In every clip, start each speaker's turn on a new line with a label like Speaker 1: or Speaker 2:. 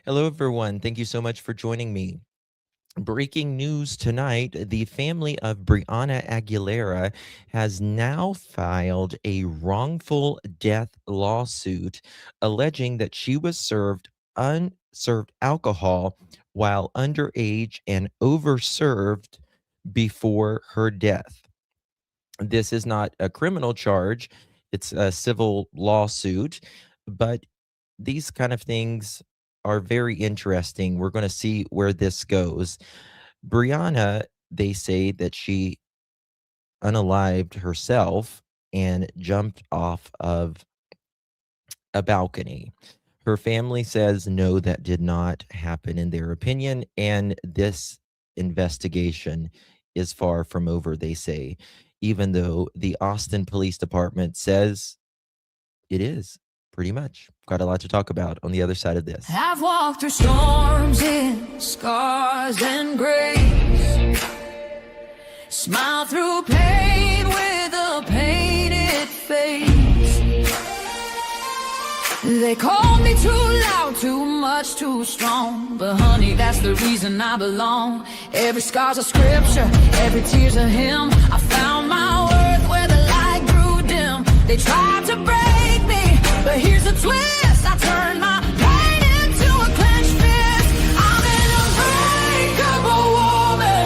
Speaker 1: Hello, everyone. Thank you so much for joining me. Breaking news tonight, the family of Brianna Aguilera has now filed a wrongful death lawsuit alleging that she was served unserved alcohol while underage and overserved before her death. This is not a criminal charge, it's a civil lawsuit, but these kind of things are very interesting. We're going to see where this goes. Brianna, they say that she unalived herself and jumped off of a balcony. Her family says no, that did not happen in their opinion, and this investigation is far from over, they say, even though the Austin Police Department says it is. Pretty much. Got a lot to talk about on the other side of this.
Speaker 2: I've walked through storms in scars and grace, smile through pain with a painted face. They called me too loud, too much, too strong, but honey, that's the reason I belong. Every scar's a scripture, every tear's a hymn. I found my worth where the light grew dim. They tried to break me, but here's a twist. I turned my pain into a clenched fist. I'm an unbreakable woman,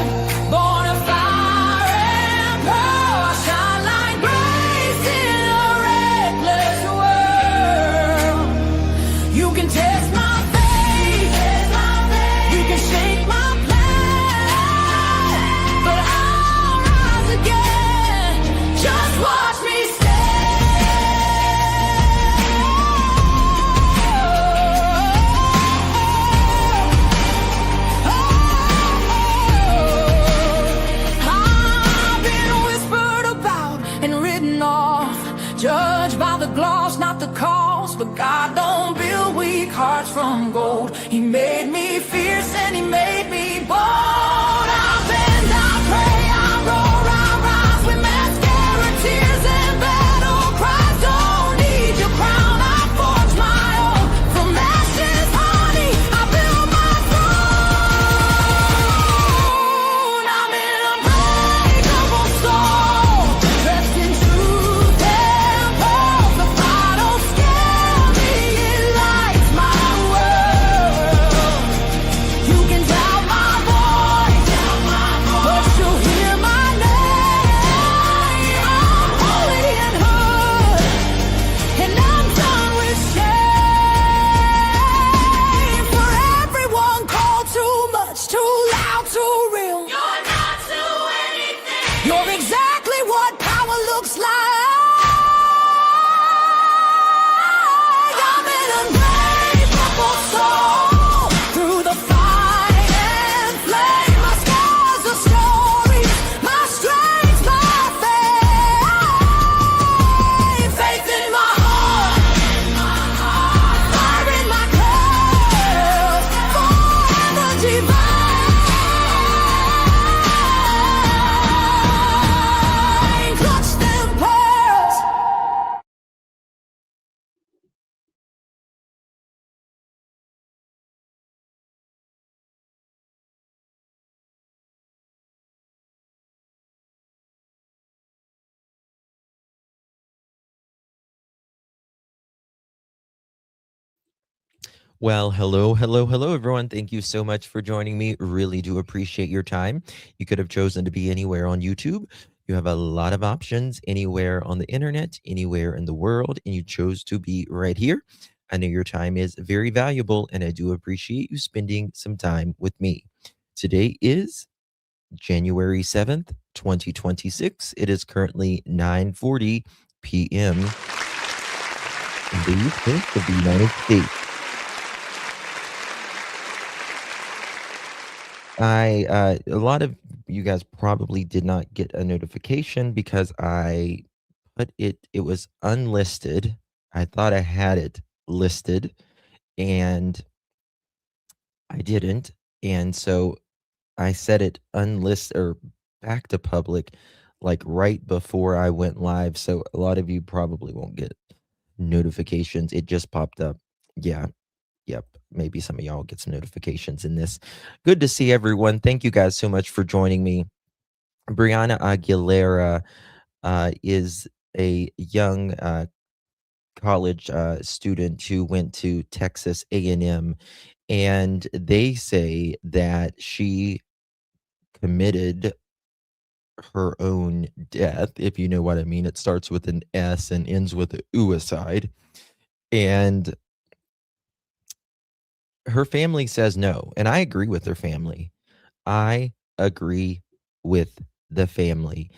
Speaker 2: born of fire and pearl. I shine like grace in a reckless world. You can test my faith, you can shake my plan, but I'll rise again. Just watch me judged by the gloss, not the cause. But God don't build weak hearts from gold. He made me fierce and he made me bold. I bend, I pray, I roar, I rise with mascara, tears and battle cries. Don't need your crown, I forge my own. From ashes, honey, I build my throne. I'm an unbreakable soul, dressed in truth and pearls. The fire don't scare me, it lights my world. You can doubt my voice, but you'll hear my name. I'm holy and hood, and I'm done with shame. For everyone called too much, too loud, too real. You're not to anything. You're exactly what power looks like. I'm an unbreakable soul, through the fight and flame. My scars are stories, my strength, my faith. Faith in my heart, fire in my curls, forever divine. Clutch them pearls.
Speaker 1: Well, hello, hello, hello, everyone. Thank you so much for joining me. Really do appreciate your time. You could have chosen to be anywhere on YouTube. You have a lot of options anywhere on the internet, anywhere in the world, and you chose to be right here. I know your time is very valuable, and I do appreciate you spending some time with me. Today is January 7th, 2026. It is currently 9:40 p.m. in the East Coast of the United States. A lot of you guys probably did not get a notification because I put it was unlisted. I thought I had it listed and I didn't. And so I set it unlisted or back to public like right before I went live. So a lot of you probably won't get notifications. It just popped up. Yeah. Yep. Maybe some of y'all get some notifications in this. Good to see everyone. Thank you guys so much for joining me. Brianna Aguilera is a young college student who went to Texas A&M, and they say that she committed her own death, if you know what I mean. It starts with an S and ends with a uicide. And her family says no. And I agree with her family. I agree with the family.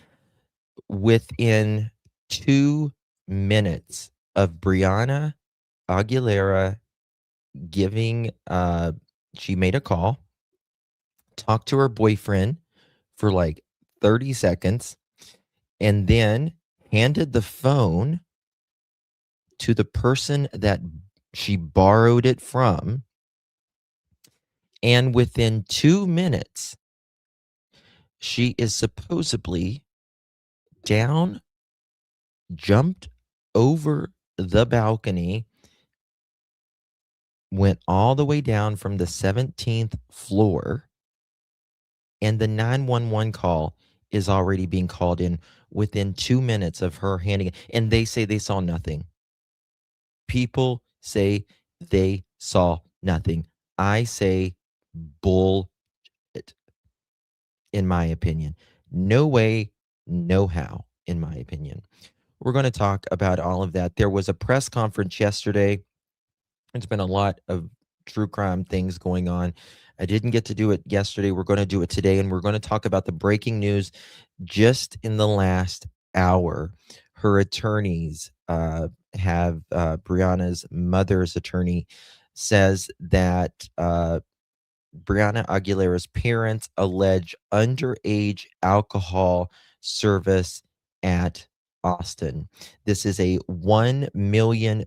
Speaker 1: Within 2 minutes of Brianna Aguilera giving, she made a call, talked to her boyfriend for like 30 seconds, and then handed the phone to the person that she borrowed it from. And within 2 minutes, she is supposedly down, jumped over the balcony, went all the way down from the 17th floor, and the 911 call is already being called in within 2 minutes of her handing it. And they say they saw nothing. People say they saw nothing. I say bull, in my opinion. No way, no how, in my opinion. We're going to talk about all of that. There was a press conference yesterday. There's been a lot of true crime things going on. I didn't get to do it yesterday. We're going to do it today, and we're going to talk about the breaking news just in the last hour. Her attorneys have Brianna's mother's attorney says that Brianna Aguilera's parents allege underage alcohol service at Austin. This is a $1 million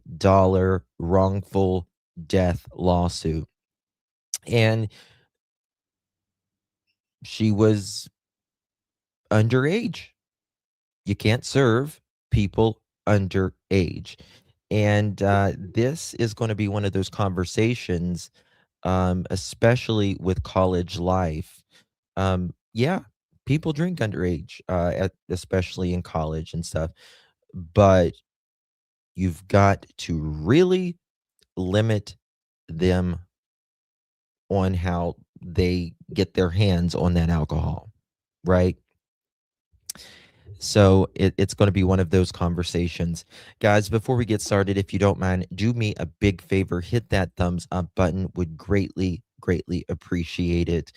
Speaker 1: wrongful death lawsuit. And she was underage. You can't serve people underage. And this is going to be one of those conversations, especially with college life. Yeah, people drink underage, especially in college and stuff. But you've got to really limit them on how they get their hands on that alcohol, right? So it's going to be one of those conversations. Guys, before we get started, if you don't mind, do me a big favor, hit that thumbs up button. Would greatly, greatly appreciate it.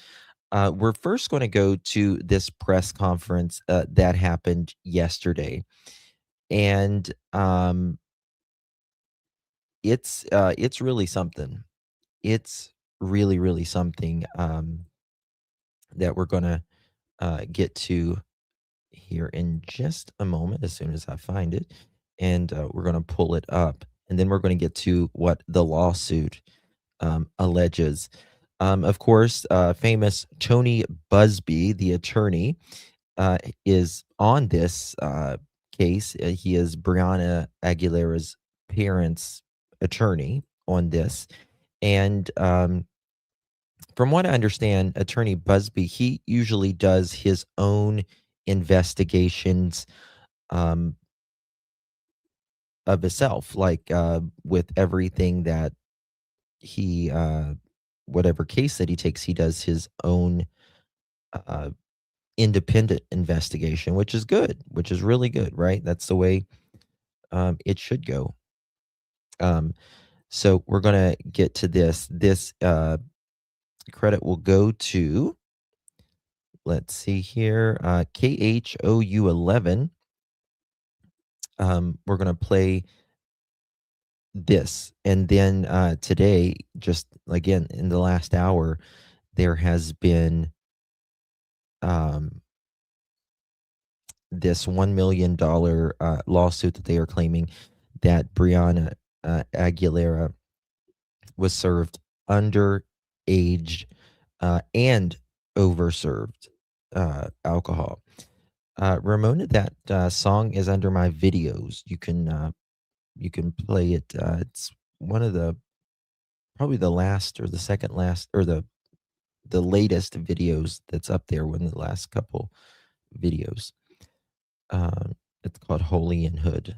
Speaker 1: We're first going to go to this press conference that happened yesterday. And it's really something. It's really, really something that we're going to get to here in just a moment as soon as I find it. And we're going to pull it up. And then we're going to get to what the lawsuit alleges. Of course, famous Tony Busby, the attorney, is on this case. He is Brianna Aguilera's parents' attorney on this. And from what I understand, Attorney Busby, he usually does his own investigations um, of himself, like with everything that he, whatever case that he takes, he does his own uh, independent investigation, which is good, which is really good, right? That's the way it should go. Um, so we're going to get to this. This credit will go to, let's see here, KHOU 11. We're going to play this. And then today, just again, in the last hour, there has been this $1 million lawsuit that they are claiming that Brianna Aguilera was served underage and overserved alcohol. Ramona, that song is under my videos. You can play it. It's one of the probably the last or the second last or the latest videos that's up there, one of the last couple videos. It's called Holy and Hood.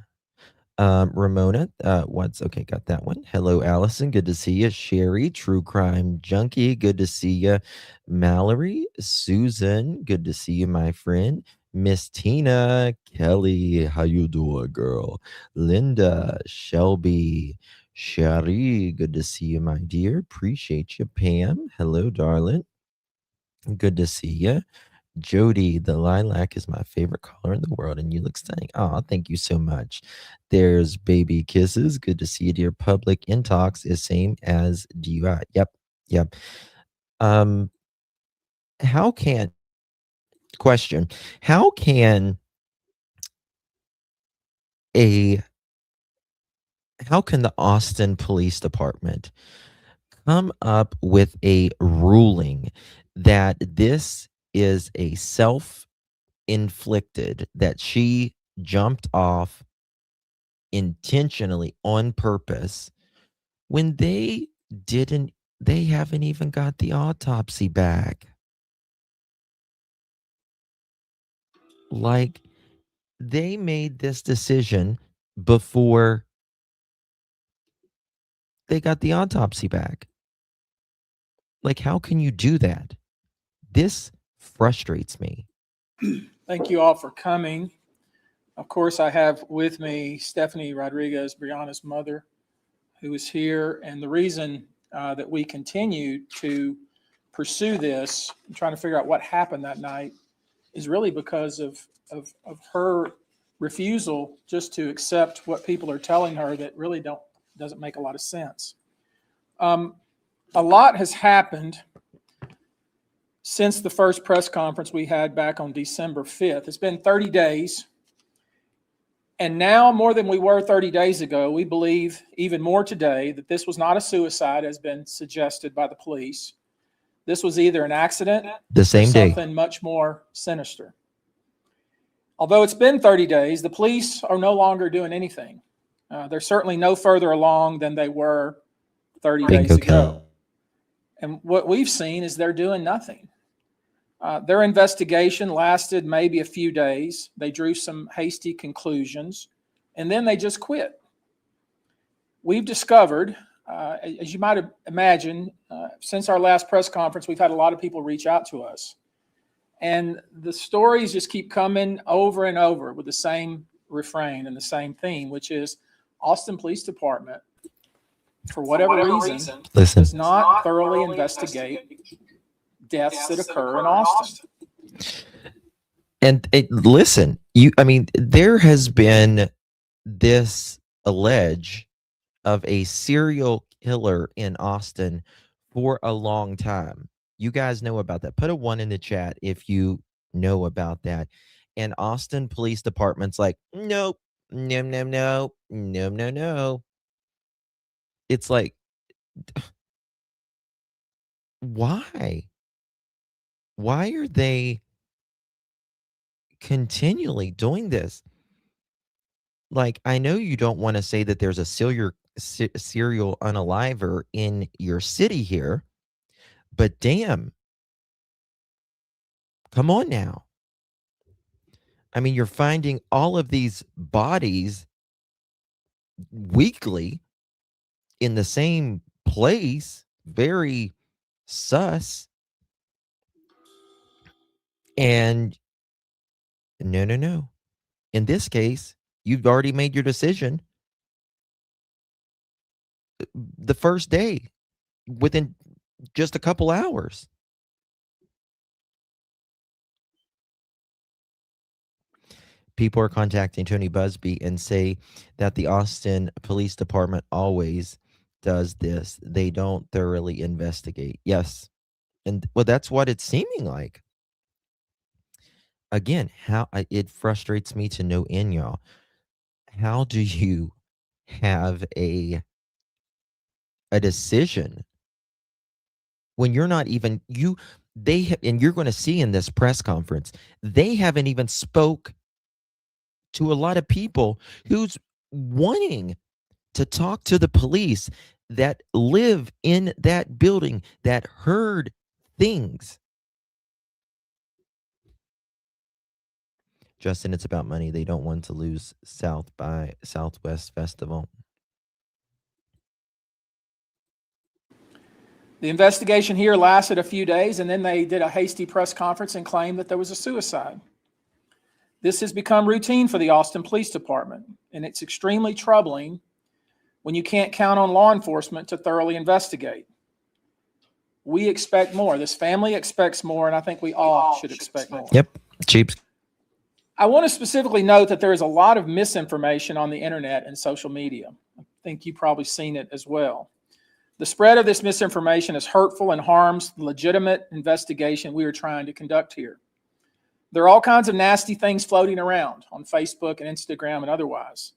Speaker 1: Ramona, what's okay? Got that one. Hello, Allison. Good to see you. Sherry, True Crime Junkie. Good to see you. Mallory, Susan. Good to see you, my friend. Miss Tina, Kelly. How you doing, girl? Linda, Shelby, Sherry. Good to see you, my dear. Appreciate you, Pam. Hello, darling. Good to see you. Jody, the lilac is my favorite color in the world, and you look stunning. Oh, thank you so much. There's baby kisses. Good to see you, dear. Public intox is same as DUI. Yep, yep. Um, how can question? How can a how can the Austin Police Department come up with a ruling that this is a self inflicted, that she jumped off intentionally on purpose when didn't they haven't even got the autopsy back? Like, they made this decision before they got the autopsy back. Like, how can you do that? This frustrates me.
Speaker 3: Thank you all for coming. Of course, I have with me Stephanie Rodriguez, Brianna's mother, who is here. And the reason that we continue to pursue this, and trying to figure out what happened that night, is really because of her refusal just to accept what people are telling her that really doesn't make a lot of sense. A lot has happened since the first press conference we had back on December 5th. It's been 30 days. And now, more than we were 30 days ago, we believe even more today that this was not a suicide, as been suggested by the police. This was either an accident
Speaker 1: The same
Speaker 3: or
Speaker 1: day.
Speaker 3: something much more sinister. Although it's been 30 days, the police are no longer doing anything. They're certainly no further along than they were 30 days ago. And what we've seen is they're doing nothing. Their investigation lasted maybe a few days. They drew some hasty conclusions, and then they just quit. We've discovered, as you might imagine, since our last press conference, we've had a lot of people reach out to us. And the stories just keep coming over and over with the same refrain and the same theme, which is Austin Police Department, for whatever reason, does not thoroughly investigate deaths that occur in Austin.
Speaker 1: And listen, there has been this allege of a serial killer in Austin for a long time. You guys know about that. Put a 1 in the chat if you know about that. And Austin Police Department's like, nope, no, no, no, no, no, no. It's like, why? Why are they continually doing this? Like, I know you don't want to say that there's a serial unaliver in your city here, but damn, come on now. I mean, you're finding all of these bodies weekly in the same place, very sus. And no, no, no. In this case, you've already made your decision the first day within just a couple hours. People are contacting Tony Busby and say that the Austin Police Department always does this. They don't thoroughly investigate. Yes. And well, that's what it's seeming like. Again, it frustrates me to no end, y'all. How do you have a decision when you're not even and you're going to see in this press conference, they haven't even spoke to a lot of people who's wanting to talk to the police. that live in that building that heard things. Justin, it's about money. They don't want to lose South by Southwest Festival.
Speaker 3: The investigation here lasted a few days, and then they did a hasty press conference and claimed that there was a suicide. This has become routine for the Austin Police Department, and it's extremely troubling when you can't count on law enforcement to thoroughly investigate. We expect more. This family expects more, and I think we all should expect more.
Speaker 1: Yep. Cheap.
Speaker 3: I want to specifically note that there is a lot of misinformation on the internet and social media. I think you've probably seen it as well. The spread of this misinformation is hurtful and harms the legitimate investigation we are trying to conduct here. There are all kinds of nasty things floating around on Facebook and Instagram and otherwise.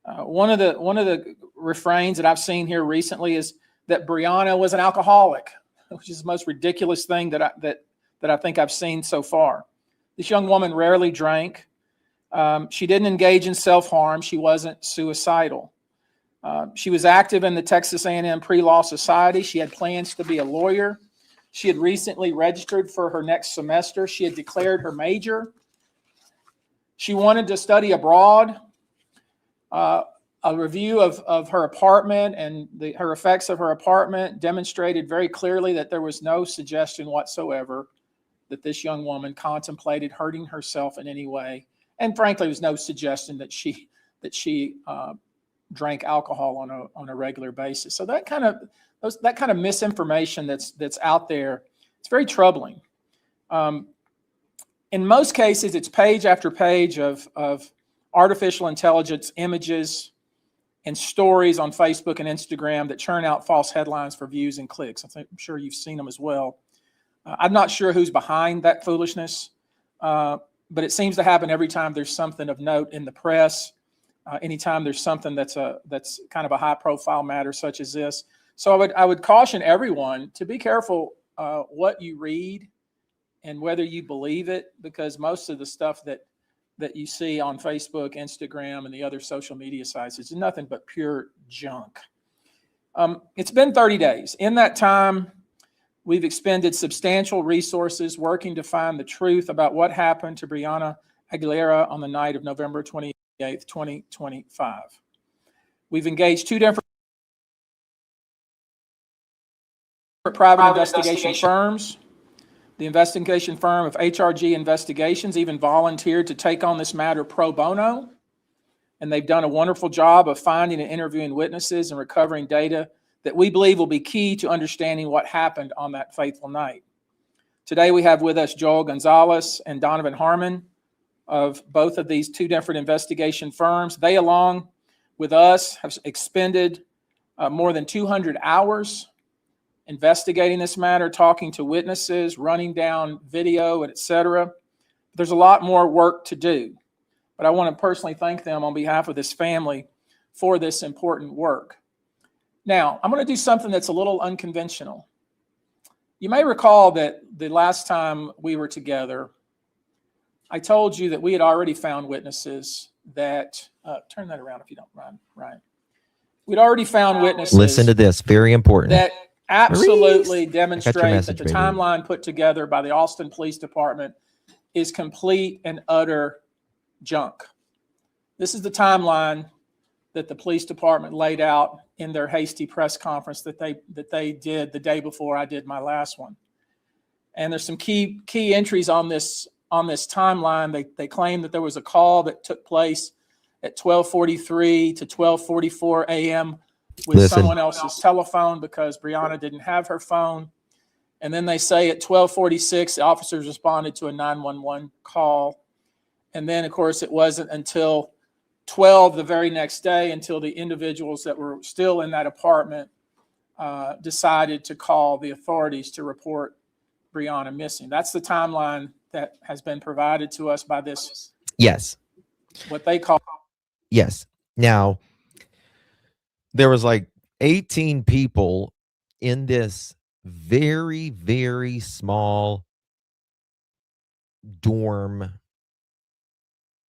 Speaker 3: One of the refrains that I've seen here recently is that Brianna was an alcoholic, which is the most ridiculous thing that I think I've seen so far. This young woman rarely drank. She didn't engage in self-harm. She wasn't suicidal. She was active in the Texas A&M Pre-Law Society. She had plans to be a lawyer. She had recently registered for her next semester. She had declared her major. She wanted to study abroad. A review of her apartment and her effects of her apartment demonstrated very clearly that there was no suggestion whatsoever that this young woman contemplated hurting herself in any way. And frankly, there was no suggestion that she drank alcohol on a regular basis. So that kind of misinformation that's out there, it's very troubling. In most cases, it's page after page of artificial intelligence images and stories on Facebook and Instagram that churn out false headlines for views and clicks. I'm sure you've seen them as well. I'm not sure who's behind that foolishness, but it seems to happen every time there's something of note in the press. Anytime there's something that's kind of a high-profile matter such as this. So I would caution everyone to be careful what you read and whether you believe it, because most of the stuff that you see on Facebook, Instagram, and the other social media sites is nothing but pure junk. It's been 30 days. In that time, we've expended substantial resources working to find the truth about what happened to Brianna Aguilera on the night of November 28th, 2025. We've engaged two different private investigation firms. The investigation firm of HRG Investigations even volunteered to take on this matter pro bono, and they've done a wonderful job of finding and interviewing witnesses and recovering data that we believe will be key to understanding what happened on that fateful night. Today we have with us Joel Gonzalez and Donovan Harmon of both of these two different investigation firms. They, along with us, have expended more than 200 hours investigating this matter, talking to witnesses, running down video, et cetera. There's a lot more work to do, but I want to personally thank them on behalf of this family for this important work. Now, I'm going to do something that's a little unconventional. You may recall that the last time we were together, I told you that we had already found witnesses that, turn that around if you don't mind, Ryan. We'd already found witnesses.
Speaker 1: Listen to this, very important.
Speaker 3: That absolutely demonstrate
Speaker 1: message,
Speaker 3: that the
Speaker 1: baby.
Speaker 3: timeline put together by the Austin Police Department is complete and utter junk. This is the timeline that the police department laid out in their hasty press conference that they did the day before I did my last one. And there's some key entries on this timeline. They claim that there was a call that took place at 12:43 to 12:44 a.m. with someone else's telephone because Brianna didn't have her phone. And then they say at 12:46, the officers responded to a 911 call. And then, of course, it wasn't until 12 the very next day until the individuals that were still in that apartment decided to call the authorities to report Brianna missing. That's the timeline that has been provided to us by this.
Speaker 1: Yes.
Speaker 3: What they call.
Speaker 1: Yes. Now, there was like 18 people in this very, very small dorm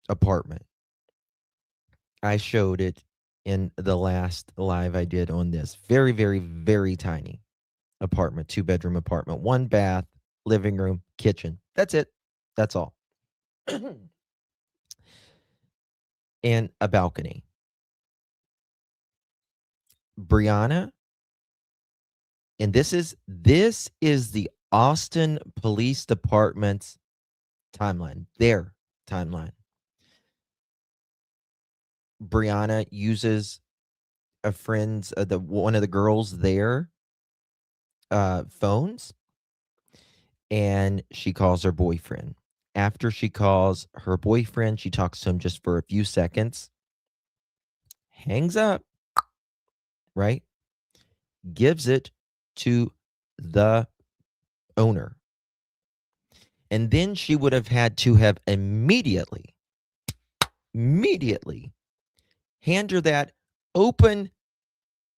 Speaker 1: apartment. I showed it in the last live I did on this. Very, very, very tiny apartment, 2-bedroom apartment, 1 bath, living room, kitchen. That's it. That's all. And a balcony. Brianna, and this is the Austin Police Department's timeline. Their timeline. Brianna uses a friend's one of the girls there phones, and she calls her boyfriend. After she calls her boyfriend, she talks to him just for a few seconds, hangs up, right? Gives it to the owner. And then she would have had to have immediately hand her that, open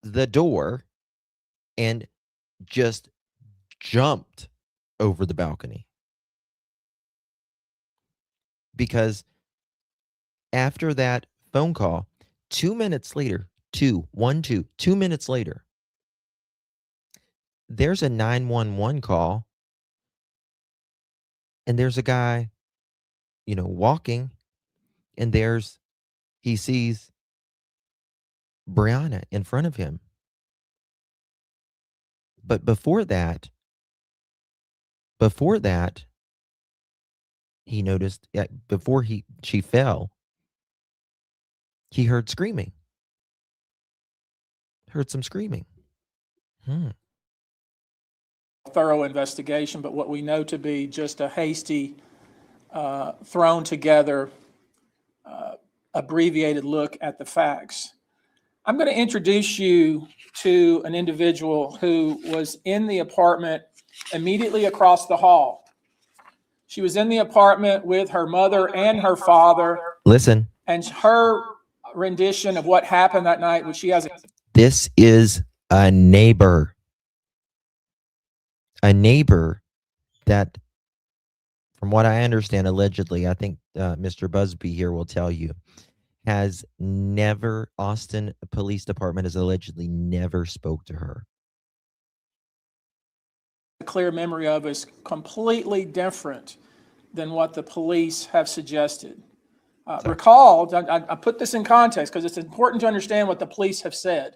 Speaker 1: the door, and just jumped over the balcony. Because after that phone call, 2 minutes later, 2 minutes later, there's a 911 call, and there's a guy, walking, and he sees Brianna in front of him. But before that, he noticed, before she fell, he heard screaming. Heard some screaming.
Speaker 3: Thorough investigation, but what we know to be just a hasty, thrown together, abbreviated look at the facts. I'm going to introduce you to an individual who was in the apartment immediately across the hall. She was in the apartment with her mother and her father.
Speaker 1: Listen.
Speaker 3: And her rendition of what happened that night, which she has.
Speaker 1: This is a neighbor. A neighbor that, from what I understand, allegedly, I think Mr. Busby here will tell you, Austin Police Department has allegedly never spoke to her.
Speaker 3: A clear memory of is completely different than what the police have suggested. Recall, I put this in context because it's important to understand what the police have said.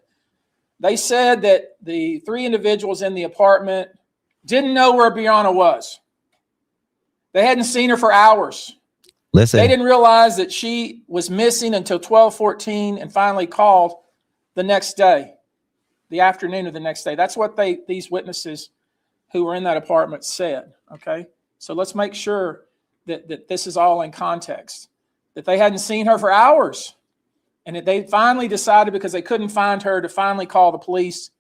Speaker 3: They said that the 3 individuals in the apartment didn't know where Brianna was. They hadn't seen her for hours.
Speaker 1: Listen.
Speaker 3: They didn't realize that she was missing until 12:14 and finally called the next day, the afternoon of the next day. That's what these witnesses who were in that apartment said, okay? So let's make sure that this is all in context, that they hadn't seen her for hours, and that they finally decided, because they couldn't find her, to finally call the police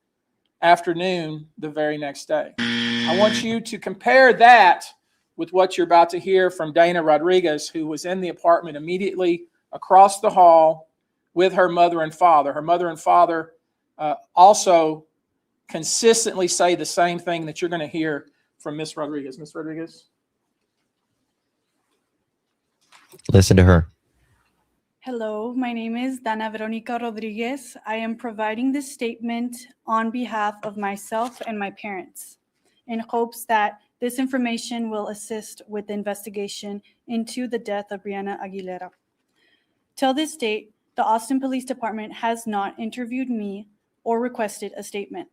Speaker 3: afternoon the very next day. I want you to compare that with what you're about to hear from Dana Rodriguez, who was in the apartment immediately across the hall with her mother and father. Her mother and father also consistently say the same thing that you're going to hear from Ms. Rodriguez. Ms. Rodriguez?
Speaker 1: Listen to her.
Speaker 4: Hello, my name is Dana Veronica Rodriguez. I am providing this statement on behalf of myself and my parents in hopes that this information will assist with the investigation into the death of Brianna Aguilera. Till this date, the Austin Police Department has not interviewed me or requested a statement.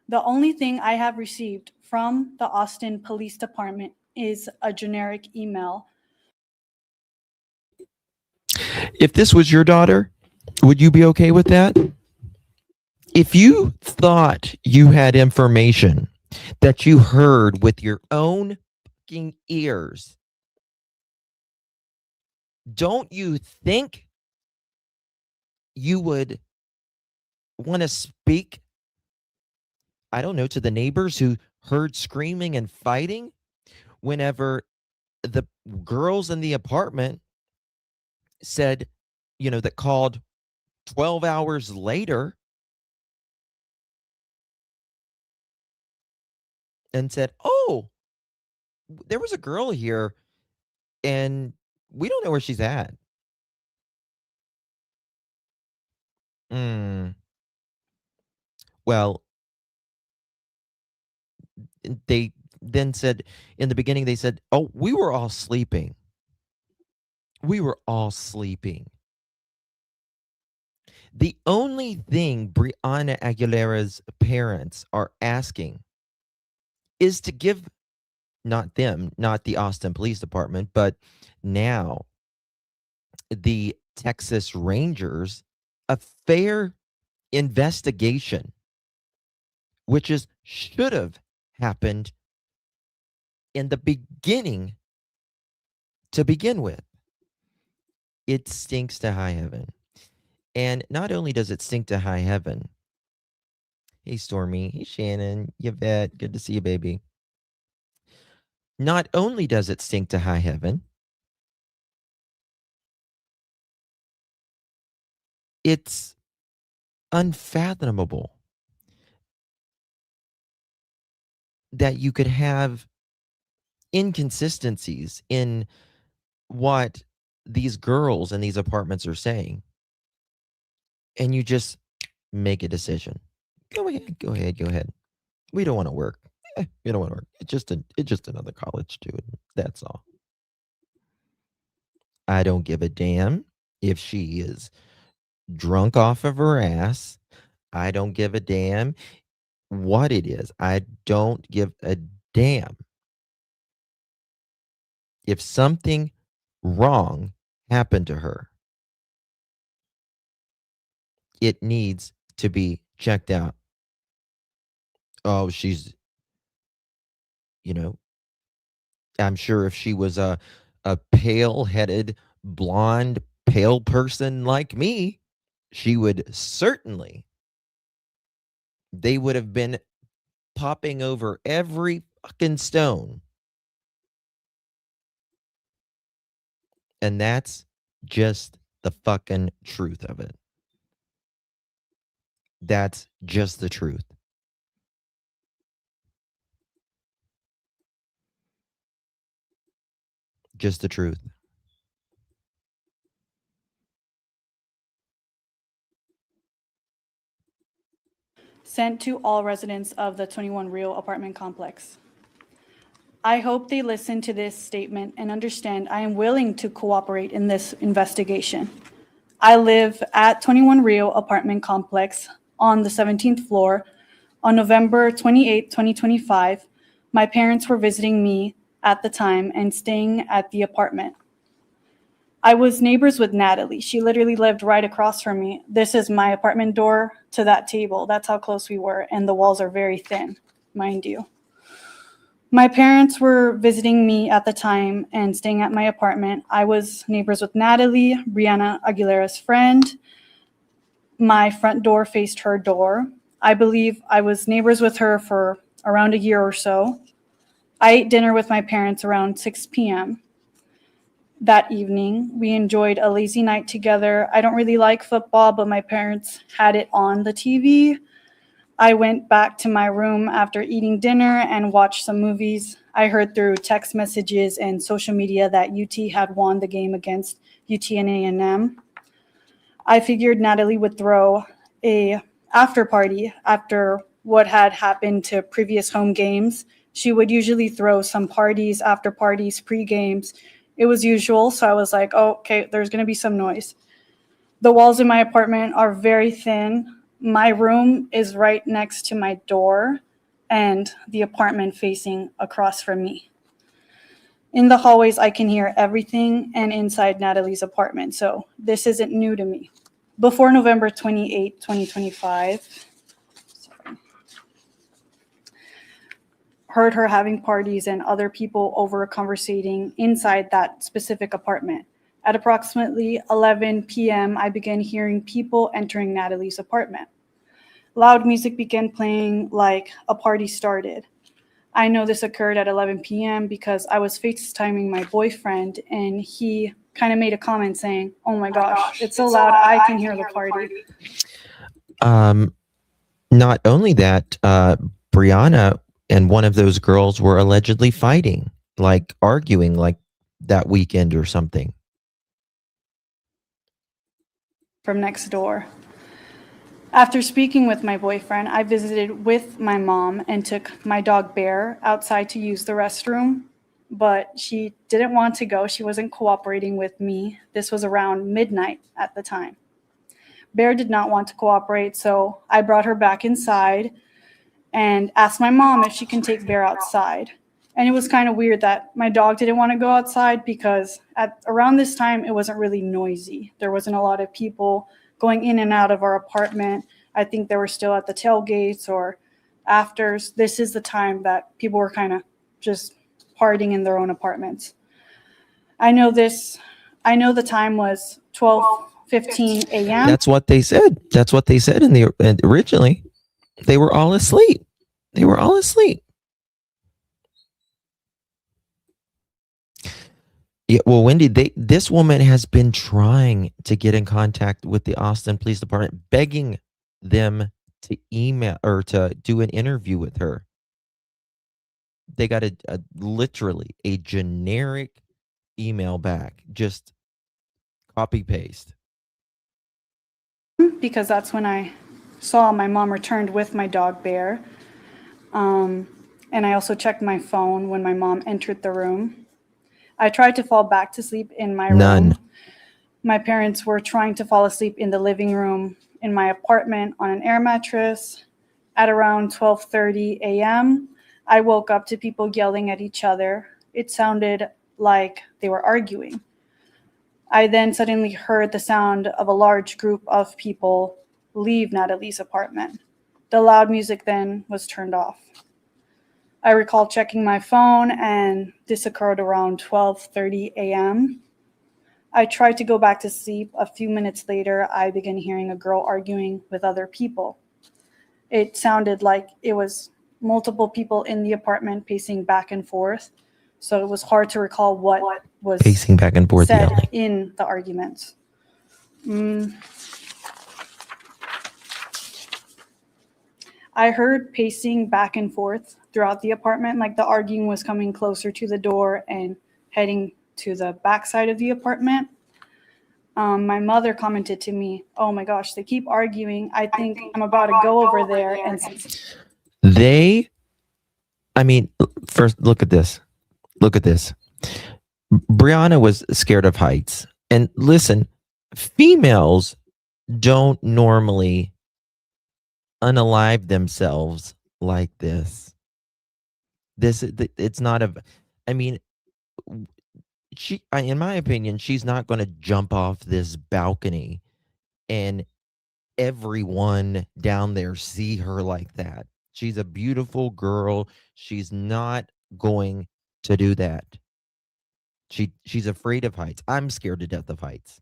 Speaker 4: The only thing I have received from the Austin Police Department is a generic email.
Speaker 1: If this was your daughter, would you be okay with that? If you thought you had information that you heard with your own fucking ears, don't you think you would want to speak, I don't know, to the neighbors who heard screaming and fighting whenever the girls in the apartment said, that called 12 hours later and said, oh, there was a girl here and we don't know where she's at. Mm. Well, they then said in the beginning, they said, "Oh, we were all sleeping. We were all sleeping." The only thing Brianna Aguilera's parents are asking is to give not them, not the Austin Police Department, but now the Texas Rangers a fair investigation, which is should have happened in the beginning to begin with. It stinks to high heaven. And not only does it stink to high heaven, hey Stormy, hey Shannon, Yvette, good to see you, baby. Not only does it stink to high heaven, it's unfathomable that you could have inconsistencies in what these girls in these apartments are saying, and you just make a decision. Go ahead, go ahead, go ahead. We don't want to work. We don't want to work. It's just another college student. That's all. I don't give a damn if she is drunk off of her ass. I don't give a damn what it is. I don't give a damn if something wrong happened to her. It needs to be checked out. Oh, she's, you know, I'm sure if she was a pale-headed, blonde, pale person like me, she would certainly they would have been popping over every fucking stone. And that's just the fucking truth of it. That's just the truth. Just the truth.
Speaker 4: Sent to all residents of the 21 Real apartment complex. I hope they listen to this statement and understand I am willing to cooperate in this investigation. I live at 21 Rio apartment complex on the 17th floor. On November 28, 2025, my parents were visiting me at the time and staying at the apartment. I was neighbors with Natalie. She literally lived right across from me. This is my apartment door to that table. That's how close we were, and the walls are very thin, mind you. My parents were visiting me at the time and staying at my apartment. I was neighbors with Natalie, Brianna Aguilera's friend. My front door faced her door. I believe I was neighbors with her for around a year or so. I ate dinner with my parents around 6 p.m. that evening. We enjoyed a lazy night together. I don't really like football, but my parents had it on the TV. I went back to my room after eating dinner and watched some movies. I heard through text messages and social media that UT had won the game against UT and A&M. I figured Natalie would throw a after party after what had happened to previous home games. She would usually throw some parties, after parties, pre-games. It was usual, so I was like, oh, okay, there's going to be some noise. The walls in my apartment are very thin. My room is right next to my door and the apartment facing across from me. In the hallways, I can hear everything, and inside Natalie's apartment, so this isn't new to me. Before November 28, 2025, heard her having parties and other people over conversating inside that specific apartment. At approximately 11 p.m., I began hearing people entering Natalie's apartment. Loud music began playing like a party started. I know this occurred at 11 p.m. because I was FaceTiming my boyfriend, and he kind of made a comment saying, oh my gosh, it's so loud, I can hear the party.
Speaker 1: Not only that, Brianna and one of those girls were allegedly fighting, like arguing like that weekend or something.
Speaker 4: From next door. After speaking with my boyfriend, I visited with my mom and took my dog Bear outside to use the restroom, but she didn't want to go. She wasn't cooperating with me. This was around midnight at the time. Bear did not want to cooperate, so I brought her back inside and asked my mom if she can take Bear outside. And it was kind of weird that my dog didn't want to go outside because around this time, it wasn't really noisy. There wasn't a lot of people going in and out of our apartment. I think they were still at the tailgates or afters. This is the time that people were kind of just partying in their own apartments. I know the time was 12:15 a.m.
Speaker 1: That's what they said. That's what they said in the originally. They were all asleep. They were all asleep. Yeah, well, Wendy, this woman has been trying to get in contact with the Austin Police Department, begging them to email or to do an interview with her. They got literally a generic email back, just copy paste.
Speaker 4: Because that's when I saw my mom returned with my dog Bear. And I also checked my phone when my mom entered the room. I tried to fall back to sleep in my room. My parents were trying to fall asleep in the living room in my apartment on an air mattress. At around 12:30 a.m., I woke up to people yelling at each other. It sounded like they were arguing. I then suddenly heard the sound of a large group of people leave Natalie's apartment. The loud music then was turned off. I recall checking my phone, and this occurred around 12:30 a.m. I tried to go back to sleep. A few minutes later, I began hearing a girl arguing with other people. It sounded like it was multiple people in the apartment pacing back and forth. So it was hard to recall what was
Speaker 1: pacing back and forth
Speaker 4: said
Speaker 1: yelling
Speaker 4: in the arguments. I heard pacing back and forth throughout the apartment, like the arguing was coming closer to the door and heading to the back side of the apartment. My mother commented to me, "Oh my gosh, they keep arguing. I think I'm about to go over there and..."
Speaker 1: First, look at this. Look at this. Brianna was scared of heights. And listen, females don't normally unalive themselves like this. It's not in my opinion, she's not going to jump off this balcony and everyone down there see her like that. She's a beautiful girl. She's not going to do that. She's afraid of heights. I'm scared to death of heights.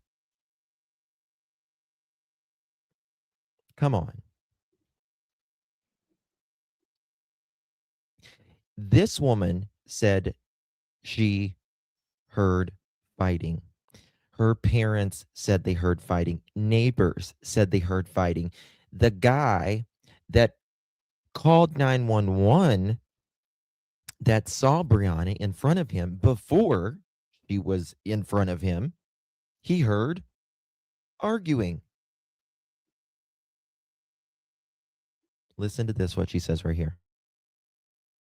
Speaker 1: Come on. This woman said she heard fighting. Her parents said they heard fighting. Neighbors said they heard fighting. The guy that called 911 that saw Brianna in front of him before she was in front of him, he heard arguing. Listen to this, what she says right here.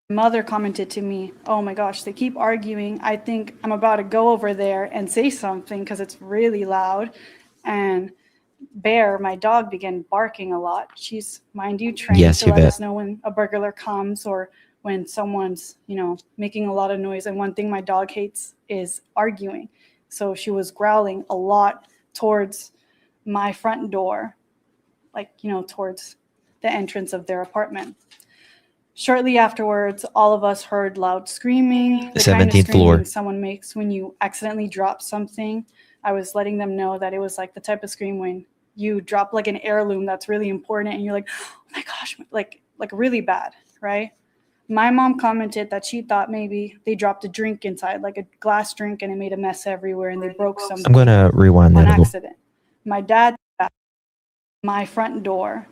Speaker 4: Mother commented to me, "Oh my gosh, they keep arguing. I think I'm about to go over there and say something because it's really loud." And Bear, my dog, began barking a lot. She's, mind you, trained to let us know when a burglar comes or when someone's, making a lot of noise. And one thing my dog hates is arguing. So she was growling a lot towards my front door, towards the entrance of their apartment. Shortly afterwards, all of us heard loud screaming, the
Speaker 1: 17th
Speaker 4: kind of screaming
Speaker 1: floor
Speaker 4: someone makes when you accidentally drop something. I was letting them know that it was like the type of scream when you drop like an heirloom that's really important and you're like, "Oh my gosh," like really bad, right? My mom commented that she thought maybe they dropped a drink inside, like a glass drink, and it made a mess everywhere and they broke something.
Speaker 1: I'm going to rewind that
Speaker 4: on
Speaker 1: a little.
Speaker 4: accident. My dad, my front door,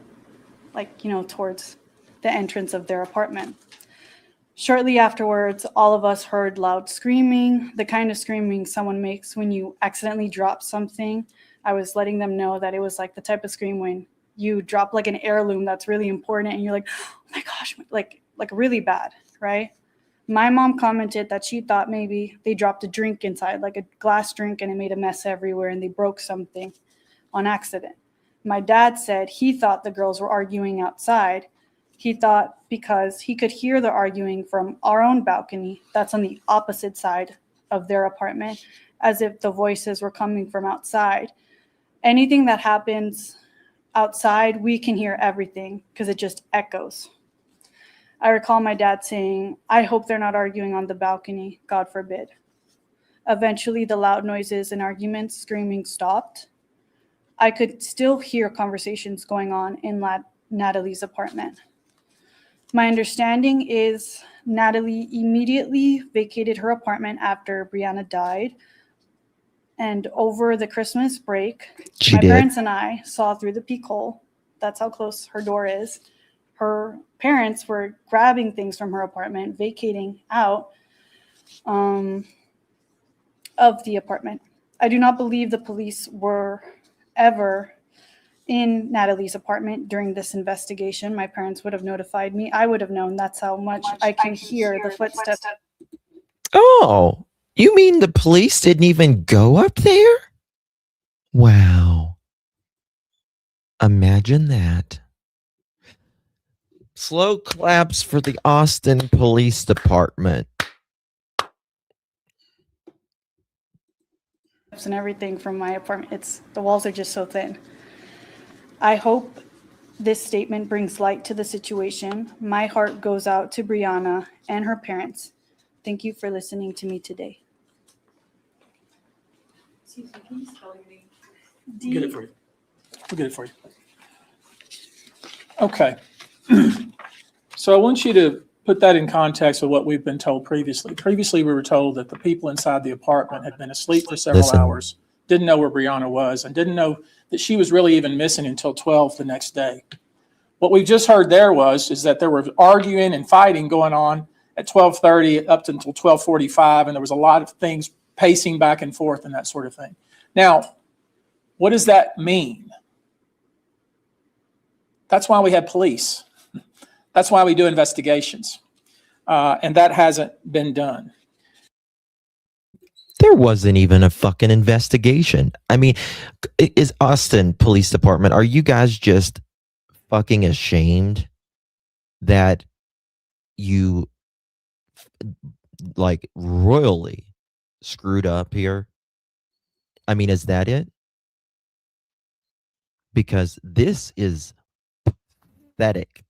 Speaker 4: towards the entrance of their apartment. Shortly afterwards, all of us heard loud screaming, the kind of screaming someone makes when you accidentally drop something. I was letting them know that it was like the type of scream when you drop like an heirloom that's really important and you're like, oh my gosh, like really bad, right? My mom commented that she thought maybe they dropped a drink inside, like a glass drink, and it made a mess everywhere and they broke something on accident. My dad said he thought the girls were arguing outside. He thought because he could hear the arguing from our own balcony, that's on the opposite side of their apartment, as if the voices were coming from outside. Anything that happens outside, we can hear everything because it just echoes. I recall my dad saying, I hope they're not arguing on the balcony, God forbid. Eventually, the loud noises and arguments, screaming stopped. I could still hear conversations going on in Natalie's apartment. My understanding is Natalie immediately vacated her apartment after Brianna died. And over the Christmas break,
Speaker 1: She
Speaker 4: my
Speaker 1: did.
Speaker 4: parents and I saw through the peek hole. That's how close her door is. Her parents were grabbing things from her apartment, vacating out of the apartment. I do not believe the police were ever in Natalie's apartment during this investigation. My parents would have notified me. I would have known. That's how much I can hear the footsteps.
Speaker 1: Oh, you mean the police didn't even go up there? Wow. Imagine that. Slow claps for the Austin Police Department.
Speaker 4: And everything from my apartment. The walls are just so thin. I hope this statement brings light to the situation. My heart goes out to Brianna and her parents. Thank you for listening to me today. Excuse me, can you spell your name?
Speaker 3: We'll get it for you. We'll get it for you. Okay. So I want you to put that in context of what we've been told previously. Previously, we were told that the people inside the apartment had been asleep for several hours, didn't know where Brianna was, and didn't know that she was really even missing until 12 the next day. What we just heard there is that there were arguing and fighting going on at 12:30 up until 12:45, and there was a lot of things pacing back and forth and that sort of thing. Now, what does that mean? That's why we have police. That's why we do investigations. And that hasn't been done.
Speaker 1: There wasn't even a fucking investigation. I mean, is Austin Police Department, are you guys just fucking ashamed that you like royally screwed up here? I mean, is that it? Because this is pathetic.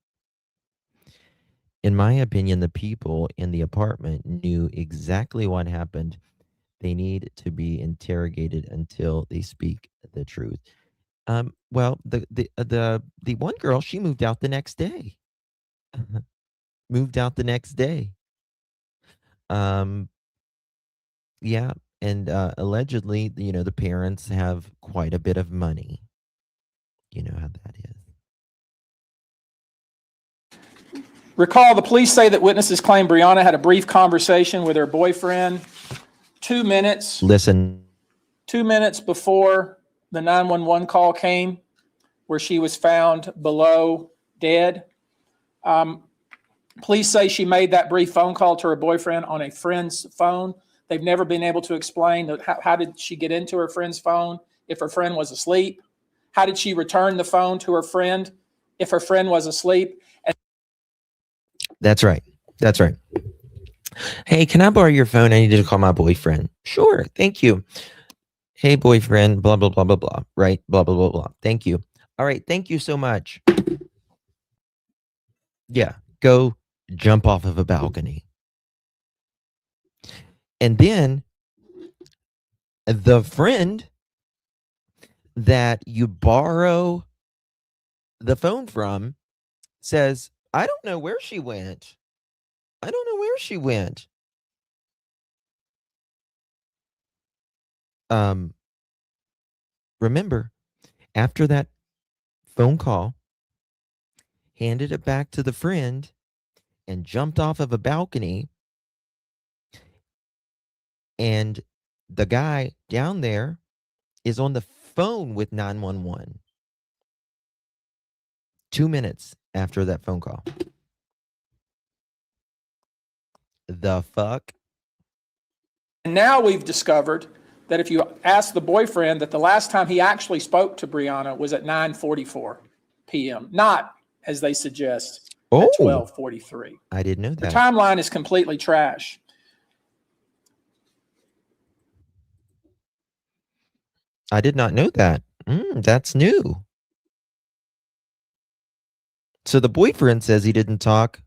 Speaker 1: In my opinion, the people in the apartment knew exactly what happened. They need to be interrogated until they speak the truth. Well, the one girl, she moved out the next day. Moved out the next day. Yeah, and allegedly, the parents have quite a bit of money. You know how that is.
Speaker 3: Recall, the police say that witnesses claim Brianna had a brief conversation with her boyfriend 2 minutes.
Speaker 1: Listen.
Speaker 3: 2 minutes before the 911 call came, where she was found below dead. Police say she made that brief phone call to her boyfriend on a friend's phone. They've never been able to explain how did she get into her friend's phone if her friend was asleep? How did she return the phone to her friend if her friend was asleep?
Speaker 1: That's right. That's right. Hey, can I borrow your phone? I need to call my boyfriend. Sure. Thank you. Hey, boyfriend, blah, blah, blah, blah, blah. Right? Blah, blah, blah, blah. Thank you. All right. Thank you so much. Yeah. Go jump off of a balcony. And then the friend that you borrow the phone from says, I don't know where she went. I don't know where she went. Remember, after that phone call, handed it back to the friend and jumped off of a balcony. And the guy down there is on the phone with 911. 2 minutes after that phone call. The fuck?
Speaker 3: And now we've discovered that if you ask the boyfriend that the last time he actually spoke to Brianna was at 9:44 p.m., not, as they suggest, at 12:43.
Speaker 1: I didn't know
Speaker 3: The
Speaker 1: that.
Speaker 3: timeline is completely trash.
Speaker 1: I did not know that. That's new. So the boyfriend says he didn't talk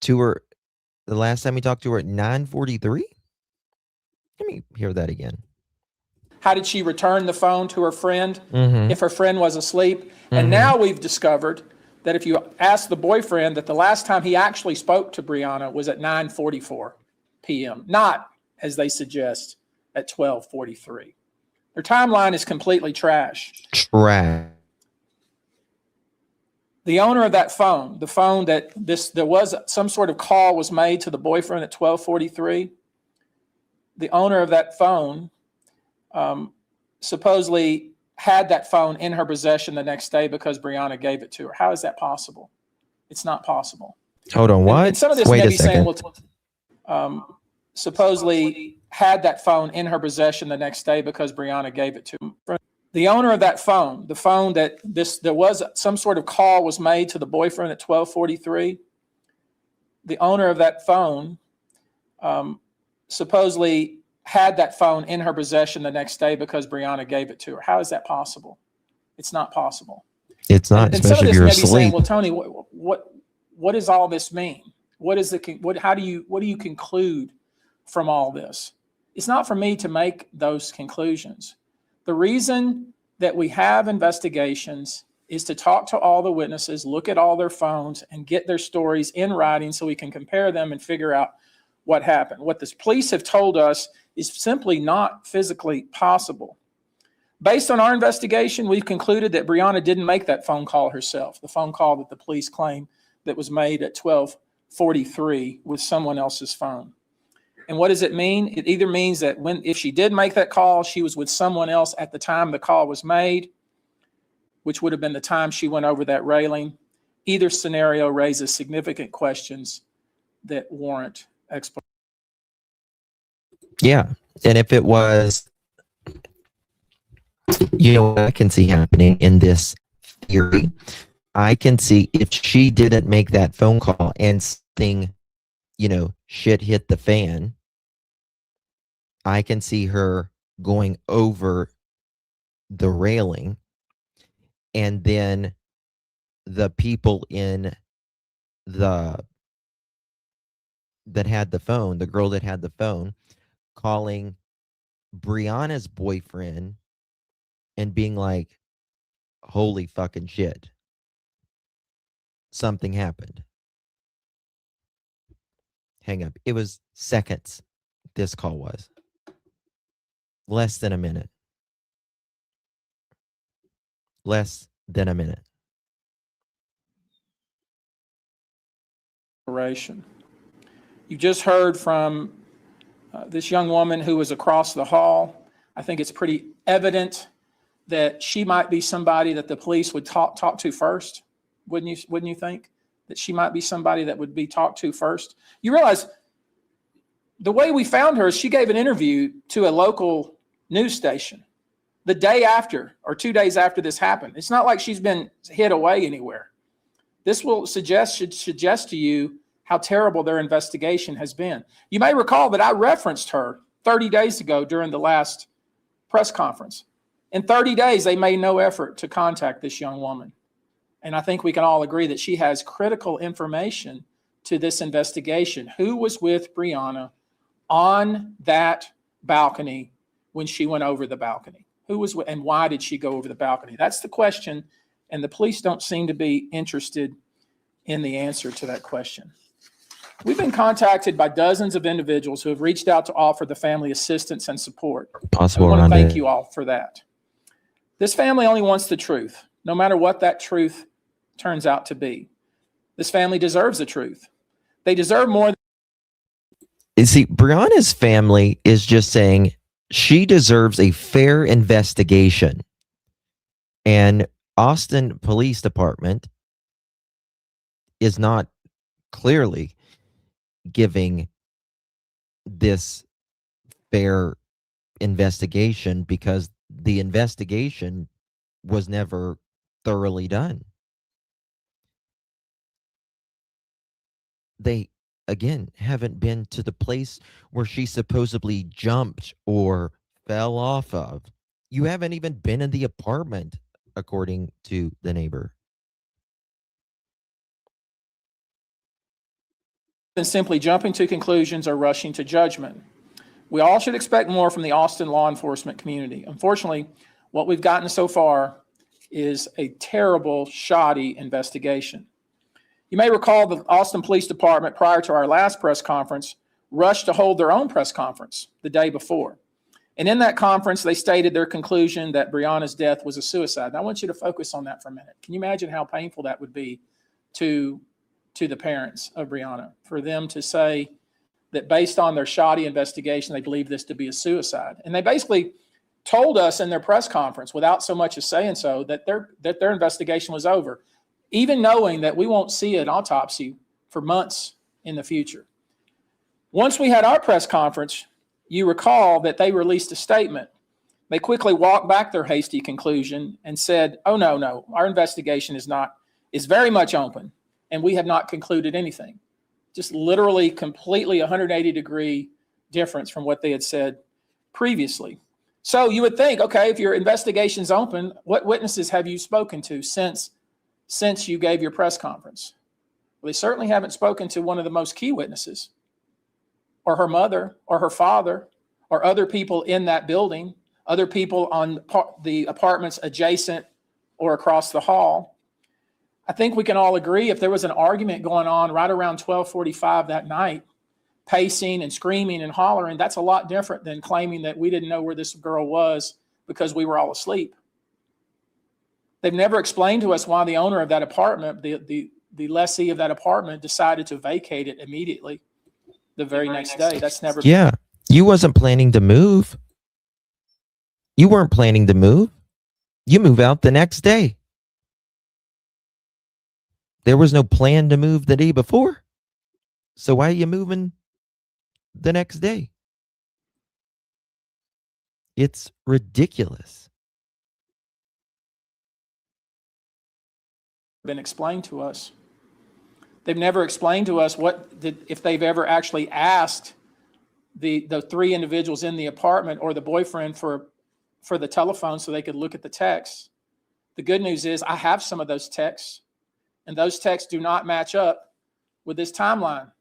Speaker 1: to her the last time he talked to her at 9:43? Let me hear that again.
Speaker 3: How did she return the phone to her friend
Speaker 1: Mhm.
Speaker 3: if her friend was asleep? And now we've discovered that if you ask the boyfriend that the last time he actually spoke to Brianna was at 9:44 p.m., not, as they suggest, at 12:43. Their timeline is completely trash.
Speaker 1: Trash.
Speaker 3: The owner of that phone, the phone that there was some sort of call was made to the boyfriend at 12:43. The owner of that phone supposedly had that phone in her possession the next day because Brianna gave it to her. How is that possible? It's not possible.
Speaker 1: Hold on, what?
Speaker 3: And some of this
Speaker 1: Wait
Speaker 3: may
Speaker 1: a
Speaker 3: be saying,
Speaker 1: second.
Speaker 3: well, supposedly had that phone in her possession the next day because Brianna gave it to her. The owner of that phone, the phone that there was some sort of call was made to the boyfriend at 12:43. The owner of that phone supposedly had that phone in her possession the next day because Brianna gave it to her. How is that possible? It's not possible.
Speaker 1: It's not,
Speaker 3: And some of
Speaker 1: especially if
Speaker 3: this
Speaker 1: you're
Speaker 3: may be saying,
Speaker 1: asleep.
Speaker 3: well, Tony, what does all this mean? What do you conclude from all this? It's not for me to make those conclusions. The reason that we have investigations is to talk to all the witnesses, look at all their phones, and get their stories in writing so we can compare them and figure out what happened. What the police have told us is simply not physically possible. Based on our investigation, we've concluded that Brianna didn't make that phone call herself, the phone call that the police claim that was made at 12:43 with someone else's phone. And what does it mean? It either means that if she did make that call, she was with someone else at the time the call was made, which would have been the time she went over that railing. Either scenario raises significant questions that warrant explanation.
Speaker 1: Yeah. And if it was, what I can see happening in this theory, I can see if she didn't make that phone call and something, shit hit the fan, I can see her going over the railing, and then the people that had the phone, the girl that had the phone, calling Brianna's boyfriend and being like, holy fucking shit, something happened. Hang up. It was seconds. This call was less than a minute. Less than a minute.
Speaker 3: You just heard from this young woman who was across the hall. I think it's pretty evident that she might be somebody that the police would talk to first. Wouldn't you think that she might be somebody that would be talked to first? You realize the way we found her is she gave an interview to a local news station the day after or 2 days after this happened. It's not like she's been hid away anywhere. This should suggest to you how terrible their investigation has been. You may recall that I referenced her 30 days ago during the last press conference. In 30 days, they made no effort to contact this young woman. And I think we can all agree that she has critical information to this investigation. Who was with Brianna on that balcony when she went over the balcony? Who was with, and why did she go over the balcony? That's the question. And the police don't seem to be interested in the answer to that question. We've been contacted by dozens of individuals who have reached out to offer the family assistance and support.
Speaker 1: Possible.
Speaker 3: I want to thank you all for that. This family only wants the truth, no matter what that truth turns out to be. This family deserves the truth. They deserve more.
Speaker 1: You see, Brianna's family is just saying she deserves a fair investigation. And Austin Police Department is not clearly giving this fair investigation because the investigation was never thoroughly done. They, again, haven't been to the place where she supposedly jumped or fell off of. You haven't even been in the apartment, according to the neighbor.
Speaker 3: Than simply jumping to conclusions or rushing to judgment. We all should expect more from the Austin law enforcement community. Unfortunately, what we've gotten so far is a terrible, shoddy investigation. You may recall the Austin Police Department, prior to our last press conference, rushed to hold their own press conference the day before. And in that conference, they stated their conclusion that Brianna's death was a suicide. And I want you to focus on that for a minute. Can you imagine how painful that would be to the parents of Brianna, for them to say that based on their shoddy investigation, they believe this to be a suicide? And they basically told us in their press conference, without so much as saying so, that their investigation was over, even knowing that we won't see an autopsy for months in the future. Once we had our press conference, you recall that they released a statement. They quickly walked back their hasty conclusion and said, oh, no, our investigation is very much open, and we have not concluded anything. Just literally completely 180-degree difference from what they had said previously. So you would think, okay, if your investigation's open, what witnesses have you spoken to since you gave your press conference? Well, they certainly haven't spoken to one of the most key witnesses, or her mother, or her father, or other people in that building, other people on the apartments adjacent or across the hall. I think we can all agree if there was an argument going on right around 12:45 that night, pacing and screaming and hollering, that's a lot different than claiming that we didn't know where this girl was because we were all asleep. They've never explained to us why the owner of that apartment, the lessee of that apartment, decided to vacate it immediately the very next day. That's never.
Speaker 1: Yeah, you wasn't planning to move. You weren't planning to move. You move out the next day. There was no plan to move the day before. So why are you moving the next day? It's ridiculous.
Speaker 3: Been explained to us. They've never explained to us if they've ever actually asked the three individuals in the apartment or the boyfriend for the telephone so they could look at the texts. The good news is I have some of those texts, and those texts do not match up with this timeline.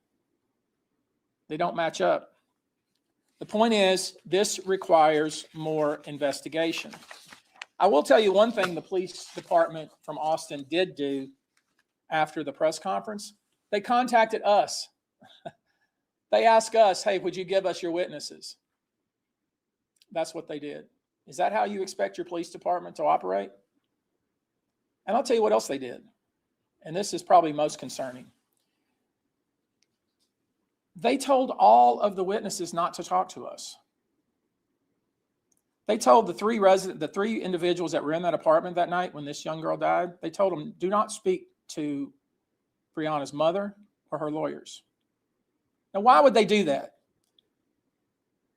Speaker 3: They don't match up. The point is, this requires more investigation. I will tell you one thing the police department from Austin did do after the press conference. They contacted us. They asked us, hey, would you give us your witnesses? That's what they did. Is that how you expect your police department to operate? And I'll tell you what else they did. And this is probably most concerning. They told all of the witnesses not to talk to us. They told the three individuals that were in that apartment that night when this young girl died, they told them, do not speak to Brianna's mother or her lawyers. Now, why would they do that?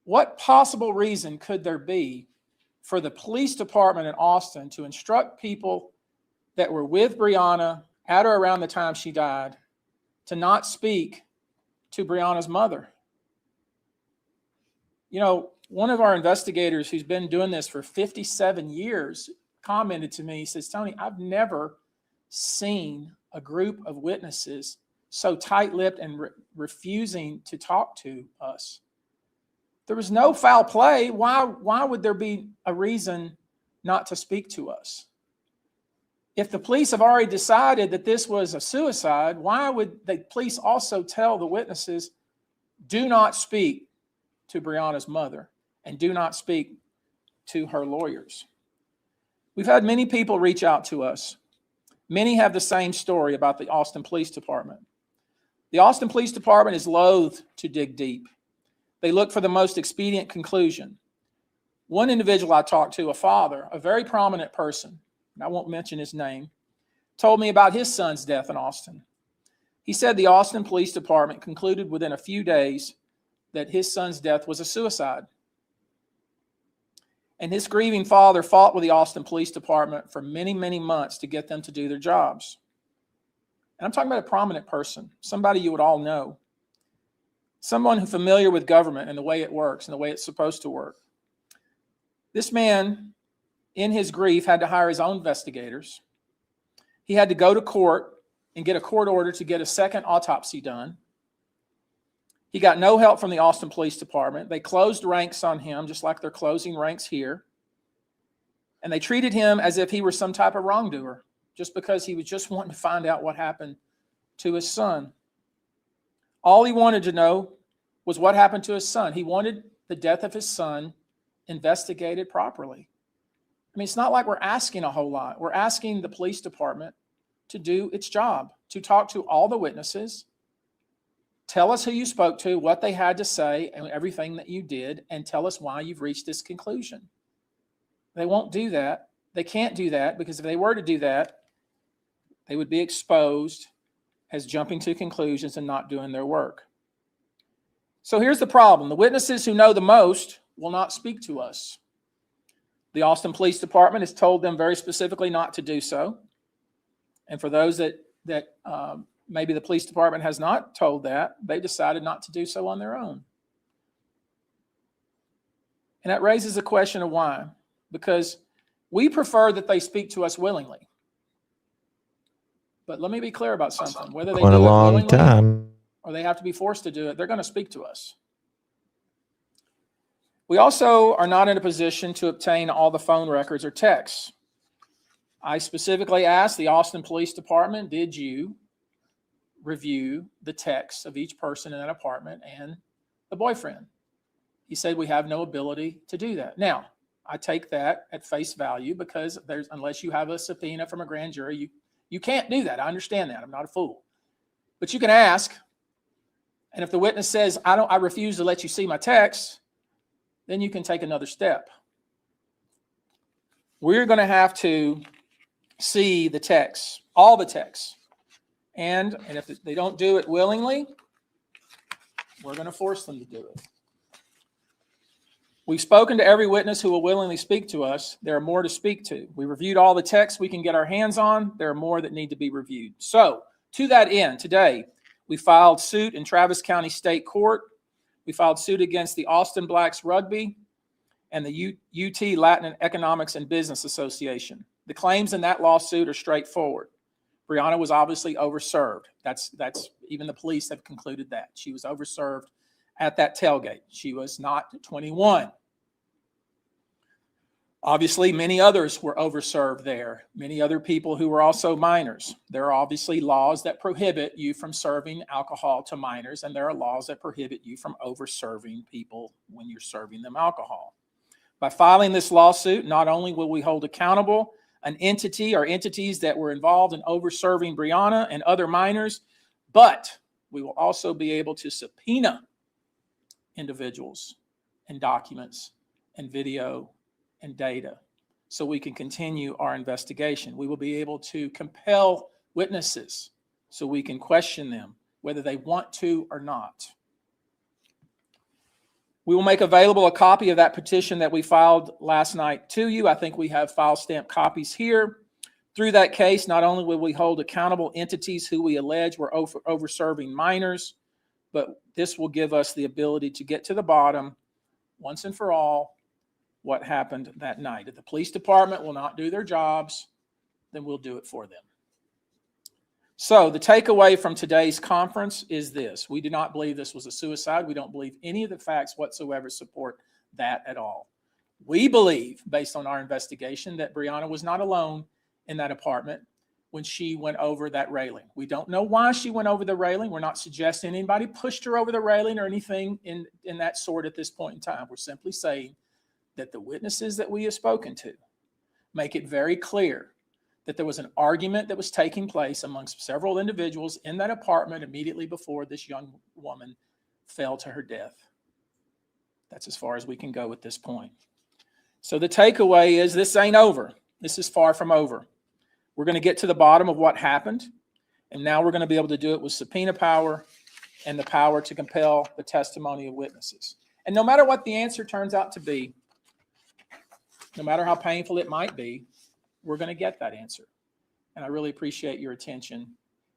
Speaker 3: What possible reason could there be for the police department in Austin to instruct people that were with Brianna at or around the time she died to not speak to Brianna's mother? You know, one of our investigators who's been doing this for 57 years commented to me, he says, Tony, I've never seen a group of witnesses so tight-lipped and refusing to talk to us. There was no foul play. Why would there be a reason not to speak to us? If the police have already decided that this was a suicide, why would the police also tell the witnesses, do not speak to Brianna's mother and do not speak to her lawyers? We've had many people reach out to us. Many have the same story about the Austin Police Department. The Austin Police Department is loath to dig deep. They look for the most expedient conclusion. One individual I talked to, a father, a very prominent person, and I won't mention his name, told me about his son's death in Austin. He said the Austin Police Department concluded within a few days that his son's death was a suicide. And his grieving father fought with the Austin Police Department for many, many months to get them to do their jobs. And I'm talking about a prominent person, somebody you would all know, someone who's familiar with government and the way it works and the way it's supposed to work. This man, in his grief, had to hire his own investigators. He had to go to court and get a court order to get a second autopsy done. He got no help from the Austin Police Department. They closed ranks on him, just like they're closing ranks here. And they treated him as if he were some type of wrongdoer, just because he was just wanting to find out what happened to his son. All he wanted to know was what happened to his son. He wanted the death of his son investigated properly. I mean, it's not like we're asking a whole lot. We're asking the police department to do its job, to talk to all the witnesses, tell us who you spoke to, what they had to say, and everything that you did, and tell us why you've reached this conclusion. They won't do that. They can't do that, because if they were to do that, they would be exposed as jumping to conclusions and not doing their work. So here's the problem. The witnesses who know the most will not speak to us. The Austin Police Department has told them very specifically not to do so. And for those that maybe the police department has not told that, they decided not to do so on their own. And that raises the question of why. Because we prefer that they speak to us willingly. But let me be clear about something. Whether they do it willingly or they have to be forced to do it, they're going to speak to us. We also are not in a position to obtain all the phone records or texts. I specifically asked the Austin Police Department, did you review the texts of each person in that apartment and the boyfriend? He said we have no ability to do that. Now, I take that at face value, because unless you have a subpoena from a grand jury, you can't do that. I understand that. I'm not a fool. But you can ask, and if the witness says, I refuse to let you see my texts, then you can take another step. We're going to have to see the texts, all the texts. And if they don't do it willingly, we're going to force them to do it. We've spoken to every witness who will willingly speak to us. There are more to speak to. We reviewed all the texts we can get our hands on. There are more that need to be reviewed. So, to that end, today, we filed suit in Travis County State Court. We filed suit against the Austin Blacks Rugby and the UT Latin Economics and Business Association. The claims in that lawsuit are straightforward. Brianna was obviously overserved. That's even the police have concluded that. She was overserved at that tailgate. She was not 21. Obviously, many others were overserved there. Many other people who were also minors. There are obviously laws that prohibit you from serving alcohol to minors, and there are laws that prohibit you from overserving people when you're serving them alcohol. By filing this lawsuit, not only will we hold accountable an entity or entities that were involved in overserving Brianna and other minors, but we will also be able to subpoena individuals and documents and video and data so we can continue our investigation. We will be able to compel witnesses so we can question them whether they want to or not. We will make available a copy of that petition that we filed last night to you. I think we have file stamp copies here. Through that case, not only will we hold accountable entities who we allege were overserving minors, but this will give us the ability to get to the bottom, once and for all, what happened that night. If the police department will not do their jobs, then we'll do it for them. So the takeaway from today's conference is this. We do not believe this was a suicide. We don't believe any of the facts whatsoever support that at all. We believe, based on our investigation, that Brianna was not alone in that apartment when she went over that railing. We don't know why she went over the railing. We're not suggesting anybody pushed her over the railing or anything in that sort at this point in time. We're simply saying that the witnesses that we have spoken to make it very clear that there was an argument that was taking place amongst several individuals in that apartment immediately before this young woman fell to her death. That's as far as we can go at this point. So the takeaway is this ain't over. This is far from over. We're going to get to the bottom of what happened, and now we're going to be able to do it with subpoena power and the power to compel the testimony of witnesses. And no matter what the answer turns out to be, no matter how painful it might be, we're going to get that answer. And I really appreciate your attention.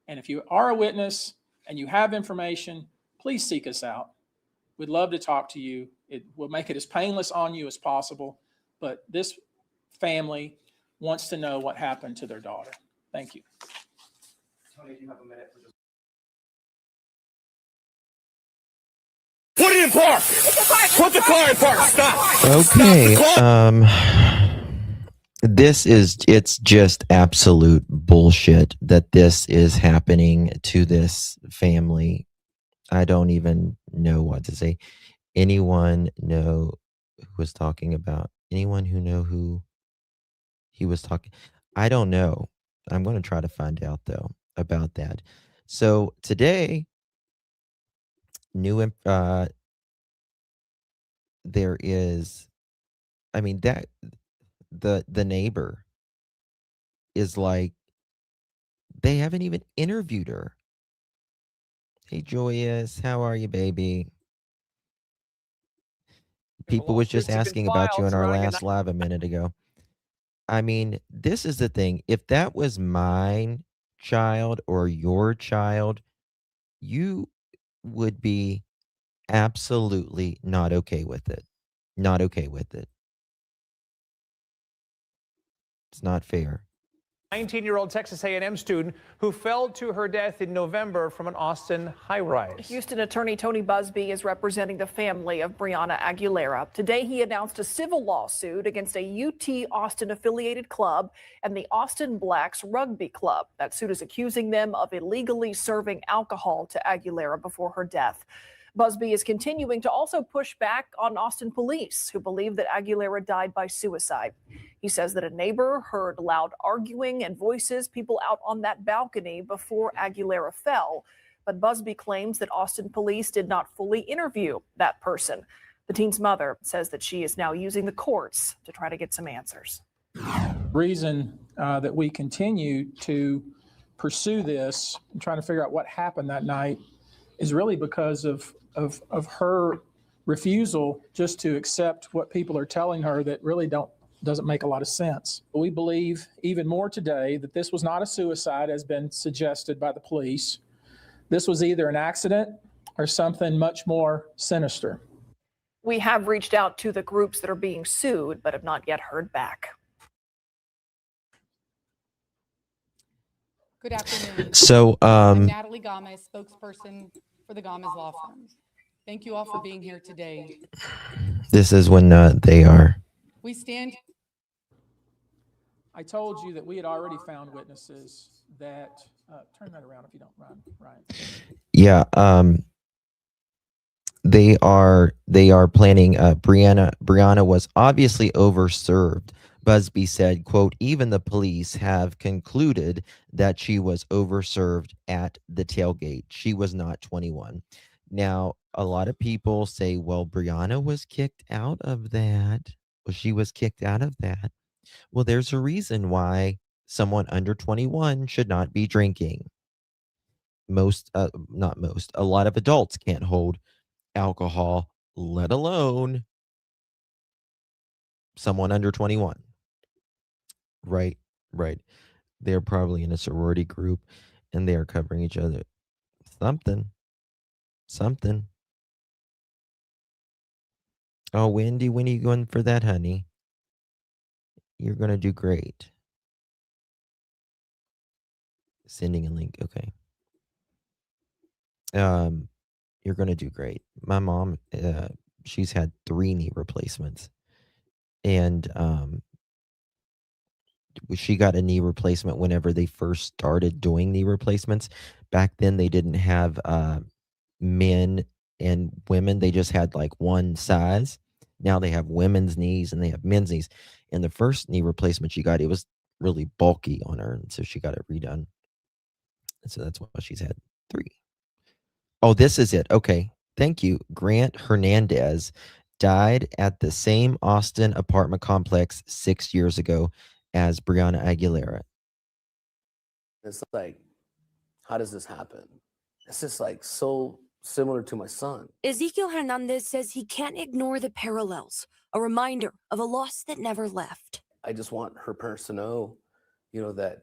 Speaker 3: And if you are a witness and you have information, please seek us out. We'd love to talk to you. It will make it as painless on you as possible. But this family wants to know what happened to their daughter. Thank you.
Speaker 5: Tony, do you have a minute for just...
Speaker 6: Put it in park! Put the car in park! Stop!
Speaker 1: Okay.
Speaker 6: Stop
Speaker 1: It's just absolute bullshit that this is happening to this family. I don't even know what to say. Anyone know who was talking about? Anyone who know who he was talking? I don't know. I'm going to try to find out though about that. So today, there is, I mean, that the neighbor is like, they haven't even interviewed her. Hey Joyous, how are you, baby? People was just asking about you in our last live a minute ago. I mean, this is the thing. If that was my child or your child, you would be absolutely not okay with it. Not okay with it. It's not fair.
Speaker 5: 19-year-old Texas A&M student who fell to her death in November from an Austin high-rise.
Speaker 7: Houston attorney Tony Busby is representing the family of Brianna Aguilera. Today, he announced a civil lawsuit against a UT Austin-affiliated club and the Austin Blacks Rugby Club. That suit is accusing them of illegally serving alcohol to Aguilera before her death. Busby is continuing to also push back on Austin police, who believe that Aguilera died by suicide. He says that a neighbor heard loud arguing and voices, people out on that balcony before Aguilera fell. But Busby claims that Austin police did not fully interview that person. The teen's mother says that she is now using the courts to try to get some answers.
Speaker 3: Reason that we continue to pursue this and trying to figure out what happened that night is really because of her refusal just to accept what people are telling her that really doesn't make a lot of sense. We believe even more today that this was not a suicide as been suggested by the police. This was either an accident or something much more sinister.
Speaker 7: We have reached out to the groups that are being sued, but have not yet heard back.
Speaker 8: Good afternoon.
Speaker 1: So,
Speaker 8: I'm Natalie Gomez, spokesperson for the Gomez Law Firm. Thank you all for being here today.
Speaker 1: this is when they are.
Speaker 8: We stand.
Speaker 3: I told you that we had already found witnesses that, turn that around if you don't mind, Ryan.
Speaker 1: Yeah, they are planning. Brianna was obviously overserved. Busby said, quote, even the police have concluded that she was overserved at the tailgate. She was not 21. Now, a lot of people say, well, Brianna was kicked out of that. Well, she was kicked out of that. Well, there's a reason why someone under 21 should not be drinking. A lot of adults can't hold alcohol, let alone someone under 21. Right. They're probably in a sorority group and they are covering each other. Something. Oh, Wendy, when are you going for that, honey? You're going to do great. Sending a link. Okay. You're going to do great. My mom, she's had 3 knee replacements. And she got a knee replacement whenever they first started doing knee replacements. Back then, they didn't have men and women. They just had like one size. Now they have women's knees and they have men's knees. And the first knee replacement she got, it was really bulky on her. And so she got it redone. And so that's why she's had 3. Oh, this is it. Okay. Thank you. Grant Hernandez died at the same Austin apartment complex 6 years ago. as Brianna Aguilera.
Speaker 9: It's like, how does this happen? It's just like so similar to my son.
Speaker 10: Ezekiel Hernandez says he can't ignore the parallels, a reminder of a loss that never left.
Speaker 9: I just want her parents to know, that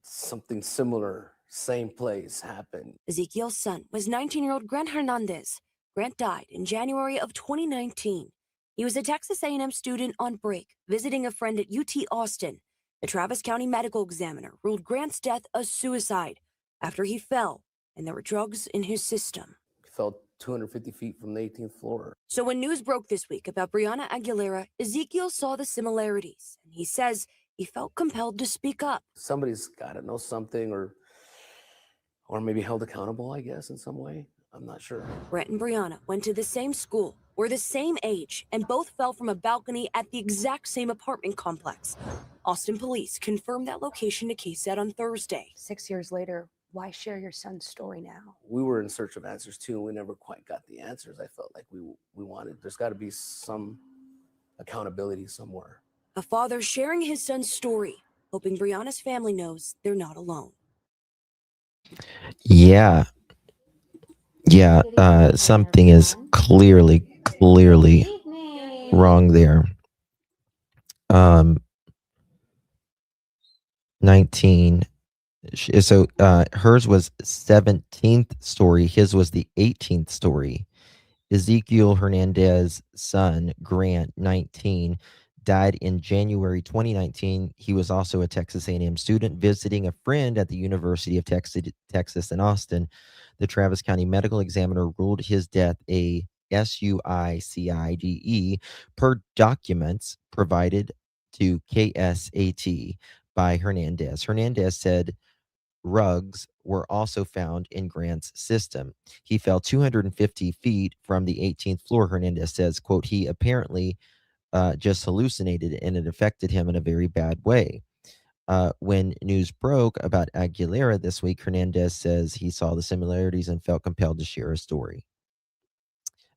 Speaker 9: something similar, same place happened.
Speaker 10: Ezekiel's son was 19-year-old Grant Hernandez. Grant died in January of 2019. He was a Texas A&M student on break, visiting a friend at UT Austin. The Travis County medical examiner ruled Grant's death a suicide after he fell and there were drugs in his system.
Speaker 9: He fell 250 feet from the 18th floor.
Speaker 10: So when news broke this week about Brianna Aguilera, Ezekiel saw the similarities, and he says he felt compelled to speak up.
Speaker 9: Somebody's got to know something or maybe held accountable, I guess, in some way. I'm not sure.
Speaker 10: Brett and Brianna went to the same school, were the same age, and both fell from a balcony at the exact same apartment complex. Austin police confirmed that location to KSAT on Thursday.
Speaker 11: 6 years later, why share your son's story now?
Speaker 9: We were in search of answers too, and we never quite got the answers. I felt like we wanted. There's got to be some accountability somewhere.
Speaker 10: A father sharing his son's story, hoping Brianna's family knows they're not alone.
Speaker 1: Yeah. Something is clearly wrong there. 19. So hers was 17th story. His was the 18th story. Ezekiel Hernandez's son, Grant, 19, died in January 2019. He was also a Texas A&M student visiting a friend at the University of Texas in Austin. The Travis County medical examiner ruled his death a suicide per documents provided to KSAT by Hernandez. Hernandez said rugs were also found in Grant's system. He fell 250 feet from the 18th floor. Hernandez says, quote, he apparently just hallucinated and it affected him in a very bad way. When news broke about Aguilera this week, Hernandez says he saw the similarities and felt compelled to share a story.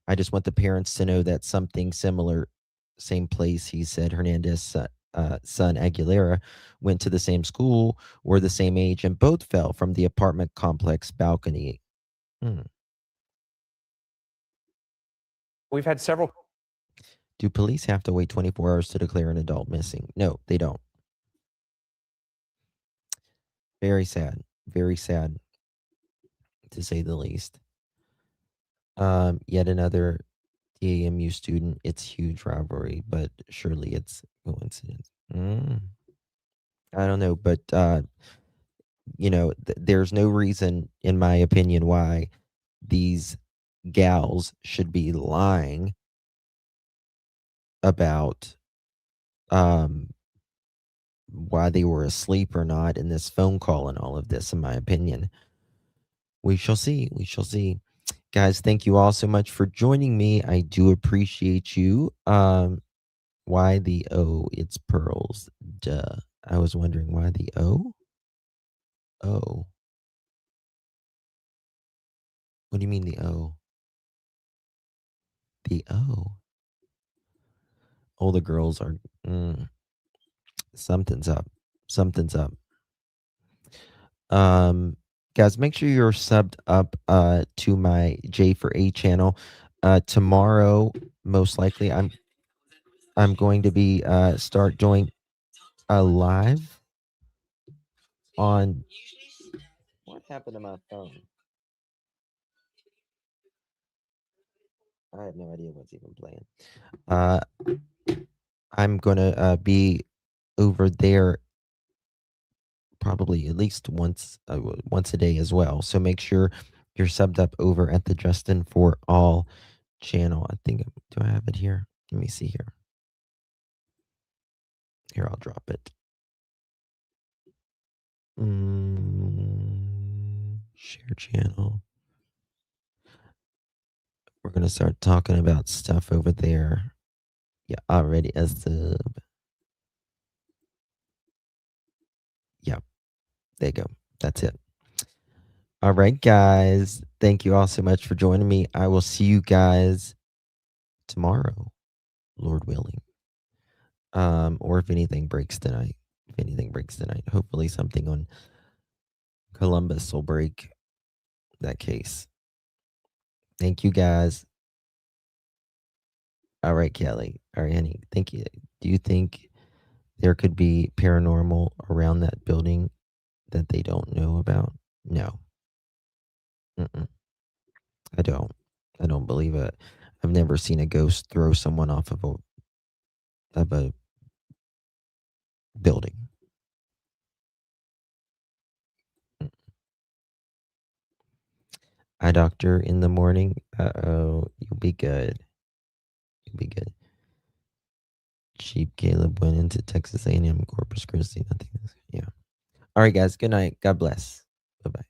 Speaker 1: I just want the parents to know that something similar, same place, he said. Hernandez's son Aguilera went to the same school, were the same age, and both fell from the apartment complex balcony.
Speaker 5: We've had several.
Speaker 1: Do police have to wait 24 hours to declare an adult missing? No, they don't. Very sad, to say the least. Yet another TAMU student. It's huge rivalry, but surely it's coincidence. I don't know, but there's no reason, in my opinion, why these gals should be lying about why they were asleep or not in this phone call and all of this, in my opinion. We shall see. Guys, thank you all so much for joining me. I do appreciate you. Why the O? It's pearls. Duh. I was wondering why the O? Oh. What do you mean the O? The O. All the girls are... Something's up. Guys, make sure you're subbed up to my J for A channel. Tomorrow, most likely, I'm going to be start doing a live on... What happened to my phone? I have no idea what's even playing. I'm gonna be over there probably at least once a day as well. So make sure you're subbed up over at the Justin for All channel. I think, do I have it here? Let me see here. Here, I'll drop it. Share channel. We're going to start talking about stuff over there. Yeah, already a sub. Yeah, there you go. That's it. All right, guys. Thank you all so much for joining me. I will see you guys tomorrow, Lord willing. Or if anything breaks tonight. if anything breaks tonight. Hopefully something on Columbus will break that case. Thank you, guys. All right, Kelly. All right, honey. Thank you. Do you think there could be paranormal around that building that they don't know about? No. Mm-mm. I don't. I don't believe it. I've never seen a ghost throw someone off of a building. Mm. Eye doctor in the morning. Uh-oh. You'll be good. You'll be good. Cheap Caleb went into Texas A&M Corpus Christi. Nothing. Yeah. All right, guys. Good night. God bless. Bye-bye.